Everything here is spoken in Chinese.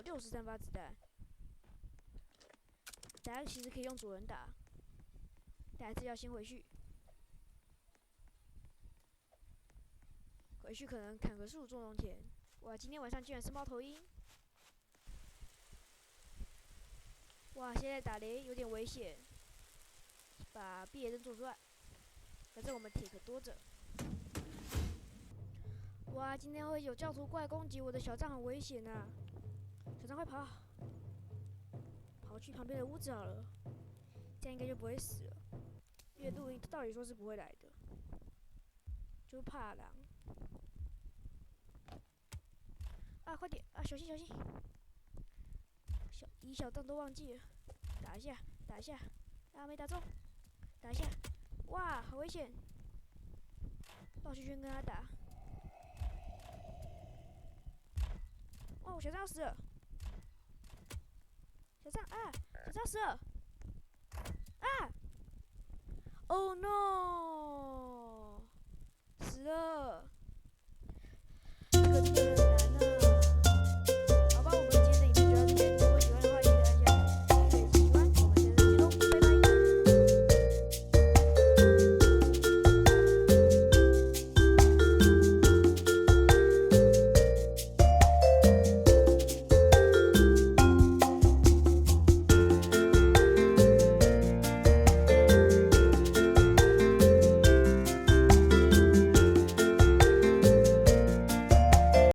63发子弹。打其实可以用左轮打，但还是要先回去。回去可能砍个树种农田。哇，今天晚上居然是猫头鹰！哇，现在打雷有点危险，把毕业灯做出来。反正我们铁可多着。哇，今天会有教徒怪攻击我的小帐，很危险啊！小帐快跑，跑去旁边的屋子好了，这样应该就不会死了。因为录音道理说是不会来的，就怕狼。啊，快点啊，小心小心！以小弹都忘记了，打一下，打一下，啊，没打中，打一下，哇，好危险！绕圈圈跟他打。哇，我小张要死了！小张啊，小张死了！啊 ！Oh no！死了！